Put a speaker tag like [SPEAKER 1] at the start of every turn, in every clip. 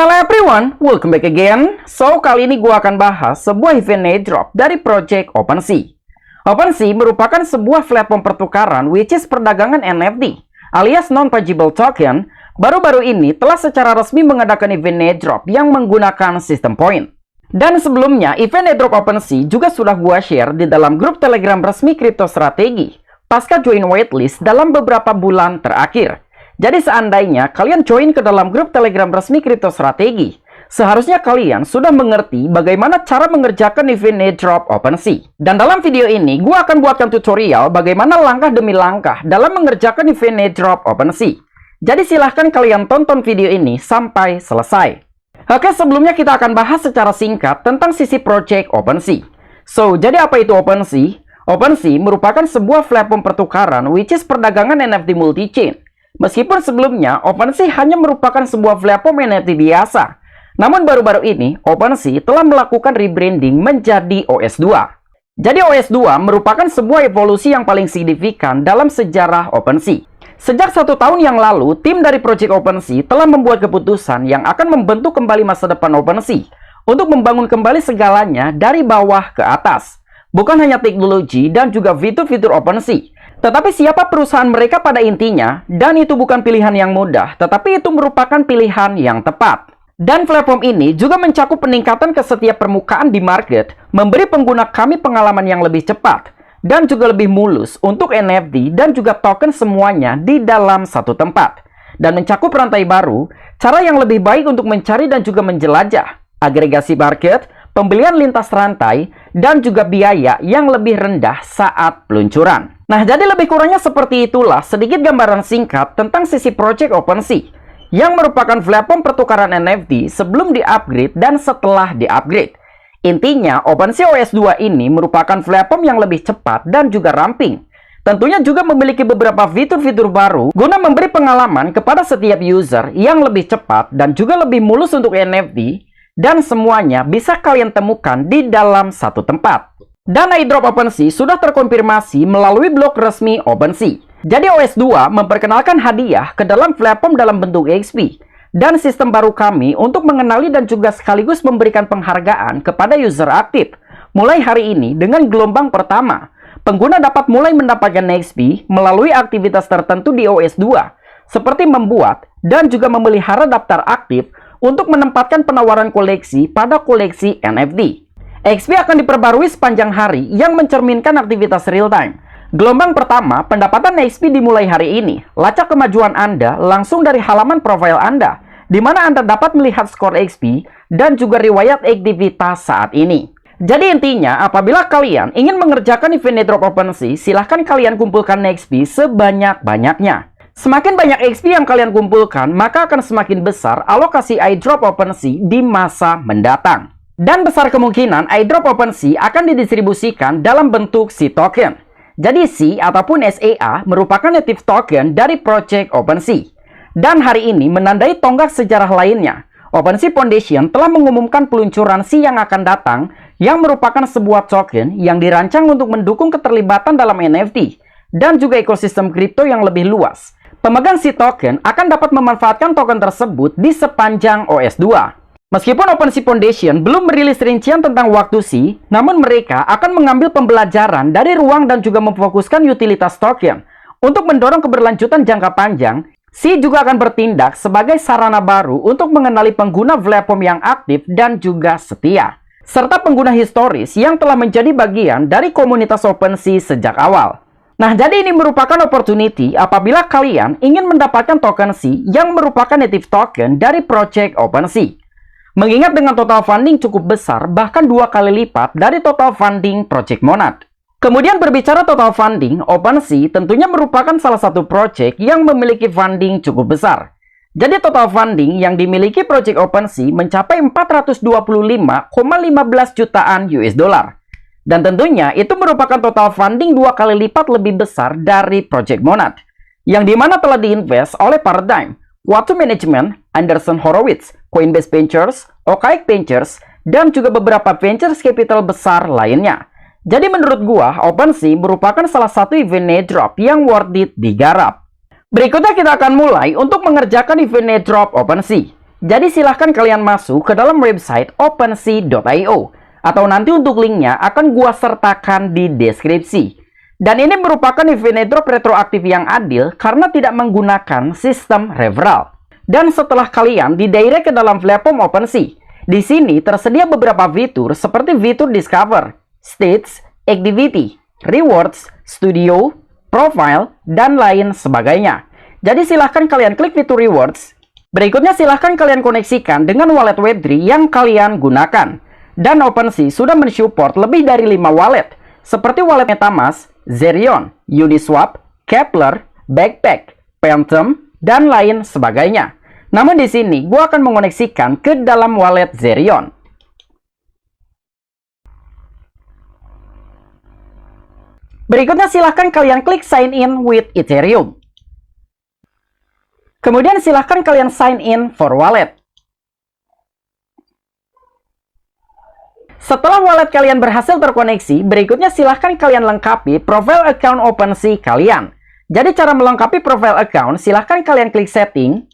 [SPEAKER 1] Hello everyone, welcome back again. So, kali ini gue akan bahas sebuah event airdrop dari project OpenSea. OpenSea merupakan sebuah platform pertukaran which is perdagangan NFT alias non-fungible token. Baru-baru ini telah secara resmi mengadakan event airdrop yang menggunakan sistem point. Dan sebelumnya, event airdrop OpenSea juga sudah gue share di dalam grup Telegram resmi Crypto Strategi pasca join waitlist dalam beberapa bulan terakhir. Jadi seandainya kalian join ke dalam grup Telegram resmi Crypto Strategi, seharusnya kalian sudah mengerti bagaimana cara mengerjakan event airdrop OpenSea. Dan dalam video ini, gue akan buatkan tutorial bagaimana langkah demi langkah dalam mengerjakan event airdrop OpenSea. Jadi silahkan kalian tonton video ini sampai selesai. Oke, sebelumnya kita akan bahas secara singkat tentang sisi project OpenSea. So, jadi apa itu OpenSea? OpenSea merupakan sebuah platform pertukaran which is perdagangan NFT multi-chain. Meskipun sebelumnya OpenSea hanya merupakan sebuah platform NFT biasa, namun baru-baru ini OpenSea telah melakukan rebranding menjadi OS2. Jadi OS2 merupakan sebuah evolusi yang paling signifikan dalam sejarah OpenSea. Sejak 1 tahun yang lalu, tim dari Project OpenSea telah membuat keputusan yang akan membentuk kembali masa depan OpenSea untuk membangun kembali segalanya dari bawah ke atas. Bukan hanya teknologi dan juga fitur-fitur OpenSea, tetapi siapa perusahaan mereka pada intinya, dan itu bukan pilihan yang mudah, tetapi itu merupakan pilihan yang tepat. Dan platform ini juga mencakup peningkatan ke setiap permukaan di market, memberi pengguna kami pengalaman yang lebih cepat, dan juga lebih mulus untuk NFT dan juga token semuanya di dalam satu tempat. Dan mencakup rantai baru, cara yang lebih baik untuk mencari dan juga menjelajah, agregasi market, pembelian lintas rantai, dan juga biaya yang lebih rendah saat peluncuran. Nah, jadi lebih kurangnya seperti itulah sedikit gambaran singkat tentang sisi project OpenSea, yang merupakan platform pertukaran NFT sebelum di-upgrade dan setelah di-upgrade. Intinya, OpenSea OS 2 ini merupakan platform yang lebih cepat dan juga ramping. Tentunya juga memiliki beberapa fitur-fitur baru guna memberi pengalaman kepada setiap user yang lebih cepat dan juga lebih mulus untuk NFT, dan semuanya bisa kalian temukan di dalam satu tempat. Dan airdrop OpenSea sudah terkonfirmasi melalui blog resmi OpenSea. Jadi OS 2 memperkenalkan hadiah ke dalam platform dalam bentuk XP dan sistem baru kami untuk mengenali dan juga sekaligus memberikan penghargaan kepada user aktif. Mulai hari ini dengan gelombang pertama, pengguna dapat mulai mendapatkan XP melalui aktivitas tertentu di OS 2, seperti membuat dan juga memelihara daftar aktif untuk menempatkan penawaran koleksi pada koleksi NFT. XP akan diperbarui sepanjang hari yang mencerminkan aktivitas real time. Gelombang pertama, pendapatan XP dimulai hari ini. Lacak kemajuan Anda langsung dari halaman profil Anda, di mana Anda dapat melihat skor XP dan juga riwayat aktivitas saat ini. Jadi intinya, apabila kalian ingin mengerjakan event airdrop OpenSea, silahkan kalian kumpulkan XP sebanyak-banyaknya. Semakin banyak XP yang kalian kumpulkan, maka akan semakin besar alokasi airdrop OpenSea di masa mendatang. Dan besar kemungkinan airdrop OpenSea akan didistribusikan dalam bentuk SEA token. Jadi SEA ataupun SEA merupakan native token dari project OpenSea. Dan hari ini menandai tonggak sejarah lainnya. OpenSea Foundation telah mengumumkan peluncuran SEA yang akan datang, yang merupakan sebuah token yang dirancang untuk mendukung keterlibatan dalam NFT dan juga ekosistem kripto yang lebih luas. Pemegang SEA token akan dapat memanfaatkan token tersebut di sepanjang OS 2. Meskipun OpenSea Foundation belum merilis rincian tentang waktu SEA, namun mereka akan mengambil pembelajaran dari ruang dan juga memfokuskan utilitas token. Untuk mendorong keberlanjutan jangka panjang, SEA juga akan bertindak sebagai sarana baru untuk mengenali pengguna platform yang aktif dan juga setia, serta pengguna historis yang telah menjadi bagian dari komunitas OpenSea sejak awal. Nah, jadi ini merupakan opportunity apabila kalian ingin mendapatkan token SEA yang merupakan native token dari project OpenSea. Mengingat dengan total funding cukup besar, bahkan 2 kali lipat dari total funding Project Monad. Kemudian berbicara total funding, OpenSea tentunya merupakan salah satu project yang memiliki funding cukup besar. Jadi total funding yang dimiliki project OpenSea mencapai 425,15 jutaan US dollar. Dan tentunya itu merupakan total funding 2 kali lipat lebih besar dari Project Monad, yang dimana telah diinvest oleh Paradigm, Quantum Management, Anderson Horowitz, Coinbase Ventures, OKX Ventures, dan juga beberapa ventures capital besar lainnya. Jadi menurut gua, OpenSea merupakan salah satu event airdrop yang worth it digarap. Berikutnya kita akan mulai untuk mengerjakan event airdrop OpenSea. Jadi silahkan kalian masuk ke dalam website OpenSea.io, atau nanti untuk linknya akan gua sertakan di deskripsi. Dan ini merupakan event airdrop retroaktif yang adil karena tidak menggunakan sistem referral. Dan setelah kalian didirect ke dalam platform OpenSea, di sini tersedia beberapa fitur seperti fitur Discover, Stage, Activity, Rewards, Studio, Profile, dan lain sebagainya. Jadi silahkan kalian klik fitur Rewards. Berikutnya silahkan kalian koneksikan dengan wallet Web3 yang kalian gunakan. Dan OpenSea sudah mensupport lebih dari 5 wallet, seperti wallet MetaMask, Zerion, Uniswap, Kepler, Backpack, Phantom, dan lain sebagainya. Namun di sini, gue akan mengoneksikan ke dalam wallet Zerion. Berikutnya silahkan kalian klik sign in with Ethereum. Kemudian silahkan kalian sign in for wallet. Setelah wallet kalian berhasil terkoneksi, berikutnya silahkan kalian lengkapi profile account OpenSea kalian. Jadi cara melengkapi profile account, silahkan kalian klik setting.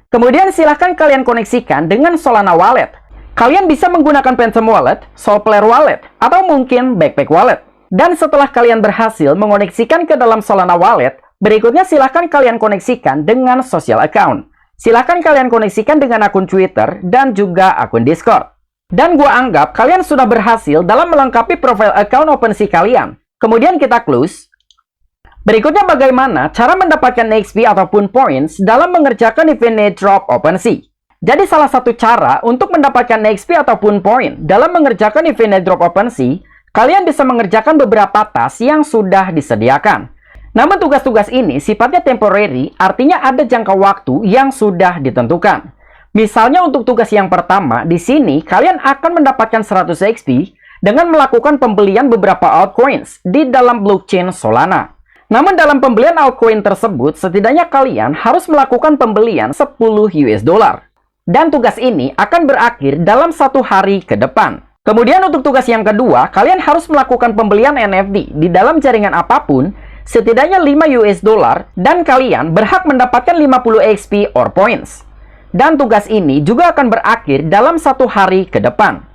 [SPEAKER 1] Kemudian silahkan kalian koneksikan dengan Solana Wallet. Kalian bisa menggunakan Phantom Wallet, Solplayer Wallet, atau mungkin Backpack Wallet. Dan setelah kalian berhasil mengoneksikan ke dalam Solana Wallet, berikutnya silahkan kalian koneksikan dengan social account. Silahkan kalian koneksikan dengan akun Twitter dan juga akun Discord. Dan gua anggap kalian sudah berhasil dalam melengkapi profile account OpenSea kalian. Kemudian kita close. Berikutnya bagaimana cara mendapatkan XP ataupun points dalam mengerjakan event airdrop OpenSea. Jadi salah satu cara untuk mendapatkan XP ataupun poin dalam mengerjakan event airdrop OpenSea, kalian bisa mengerjakan beberapa task yang sudah disediakan. Namun tugas-tugas ini sifatnya temporary, artinya ada jangka waktu yang sudah ditentukan. Misalnya untuk tugas yang pertama, di sini kalian akan mendapatkan 100 XP dengan melakukan pembelian beberapa altcoins di dalam blockchain Solana. Namun dalam pembelian altcoin tersebut, setidaknya kalian harus melakukan pembelian 10 US dollar. Dan tugas ini akan berakhir dalam 1 hari ke depan. Kemudian untuk tugas yang kedua, kalian harus melakukan pembelian NFT di dalam jaringan apapun, setidaknya 5 US dollar, dan kalian berhak mendapatkan 50 XP or points. Dan tugas ini juga akan berakhir dalam 1 hari ke depan.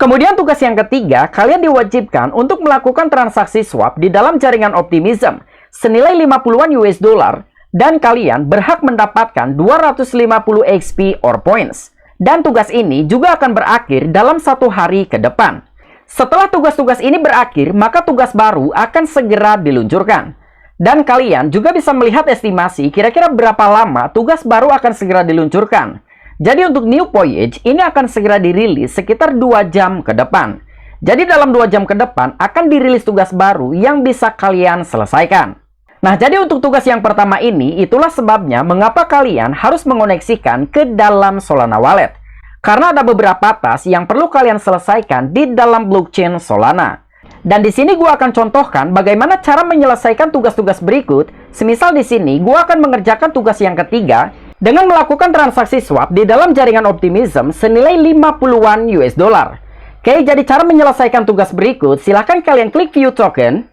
[SPEAKER 1] Kemudian tugas yang ketiga, kalian diwajibkan untuk melakukan transaksi swap di dalam jaringan Optimism senilai 50-an US dollar, dan kalian berhak mendapatkan 250 XP or points. Dan tugas ini juga akan berakhir dalam 1 hari ke depan. Setelah tugas-tugas ini berakhir, maka tugas baru akan segera diluncurkan. Dan kalian juga bisa melihat estimasi kira-kira berapa lama tugas baru akan segera diluncurkan. Jadi untuk New Voyage ini akan segera dirilis sekitar 2 jam ke depan. Jadi dalam 2 jam ke depan akan dirilis tugas baru yang bisa kalian selesaikan. Nah, jadi untuk tugas yang pertama ini, itulah sebabnya mengapa kalian harus mengoneksikan ke dalam Solana Wallet. Karena ada beberapa task yang perlu kalian selesaikan di dalam blockchain Solana. Dan di sini gue akan contohkan bagaimana cara menyelesaikan tugas-tugas berikut. Semisal di sini gue akan mengerjakan tugas yang ketiga dengan melakukan transaksi swap di dalam jaringan Optimism senilai 50-an US dollar. Oke, jadi cara menyelesaikan tugas berikut, silahkan kalian klik view token.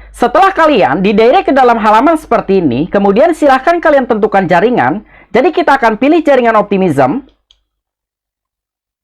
[SPEAKER 1] Setelah kalian didirect ke dalam halaman seperti ini, kemudian silahkan kalian tentukan jaringan. Jadi kita akan pilih jaringan Optimism.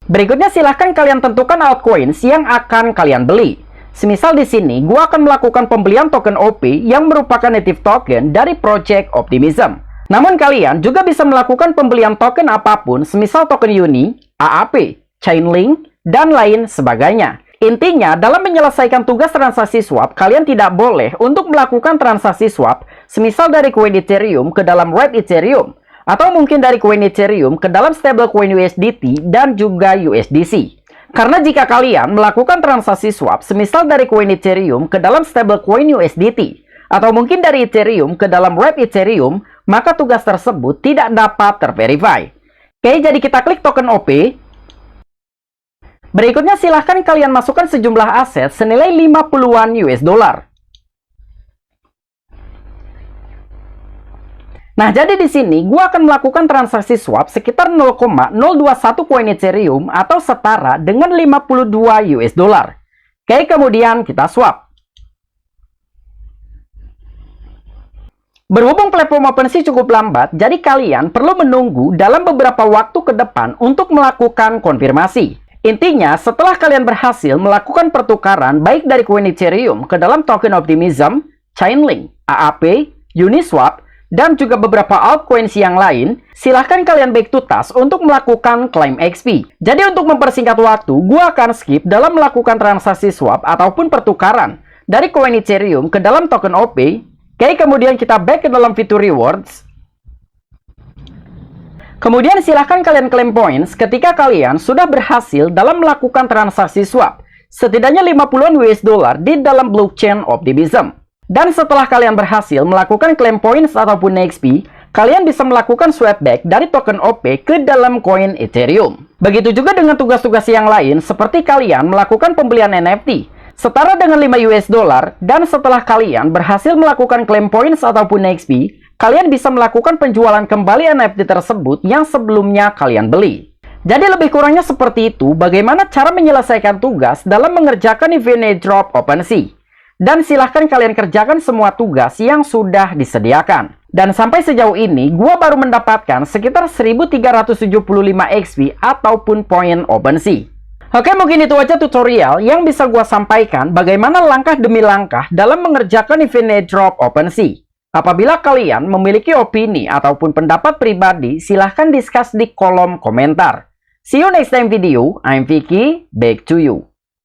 [SPEAKER 1] Berikutnya silahkan kalian tentukan altcoins yang akan kalian beli. Semisal di sini, gua akan melakukan pembelian token OP yang merupakan native token dari Project Optimism. Namun kalian juga bisa melakukan pembelian token apapun, semisal token Uni, AAP, Chainlink, dan lain sebagainya. Intinya, dalam menyelesaikan tugas transaksi swap, kalian tidak boleh untuk melakukan transaksi swap, semisal dari koin Ethereum ke dalam Red Ethereum, atau mungkin dari koin Ethereum ke dalam stablecoin USDT dan juga USDC. Karena jika kalian melakukan transaksi swap, semisal dari koin Ethereum ke dalam stablecoin USDT, atau mungkin dari Ethereum ke dalam Wrap Ethereum, maka tugas tersebut tidak dapat terverify. Oke, jadi kita klik token OP. Berikutnya silahkan kalian masukkan sejumlah aset senilai 50-an US dollar. Nah, jadi di sini gua akan melakukan transaksi swap sekitar 0,021 koin Ethereum atau setara dengan 52 US dollar. Oke, kemudian kita swap. Berhubung platform OpenSea cukup lambat, jadi kalian perlu menunggu dalam beberapa waktu ke depan untuk melakukan konfirmasi. Intinya, setelah kalian berhasil melakukan pertukaran baik dari koin Ethereum ke dalam token Optimism, Chainlink, AAP, Uniswap, dan juga beberapa altcoins yang lain, silahkan kalian back to task untuk melakukan claim XP. Jadi untuk mempersingkat waktu, gua akan skip dalam melakukan transaksi swap ataupun pertukaran dari koin Ethereum ke dalam token OP. Oke, kemudian kita back ke dalam fitur rewards. Kemudian silahkan kalian claim points ketika kalian sudah berhasil dalam melakukan transaksi swap. Setidaknya 50-an US dollar di dalam blockchain Optimism. Dan setelah kalian berhasil melakukan claim points ataupun XP, kalian bisa melakukan swap back dari token OP ke dalam koin Ethereum. Begitu juga dengan tugas-tugas yang lain seperti kalian melakukan pembelian NFT setara dengan 5 US dollar, dan setelah kalian berhasil melakukan claim points ataupun XP, kalian bisa melakukan penjualan kembali NFT tersebut yang sebelumnya kalian beli. Jadi lebih kurangnya seperti itu bagaimana cara menyelesaikan tugas dalam mengerjakan event airdrop OpenSea. Dan silahkan kalian kerjakan semua tugas yang sudah disediakan. Dan sampai sejauh ini, gua baru mendapatkan sekitar 1375 XP ataupun poin OpenSea. Oke, mungkin itu aja tutorial yang bisa gua sampaikan bagaimana langkah demi langkah dalam mengerjakan event airdrop OpenSea. Apabila kalian memiliki opini ataupun pendapat pribadi, silahkan discuss di kolom komentar. See you next time video. I'm Vicky, back to you.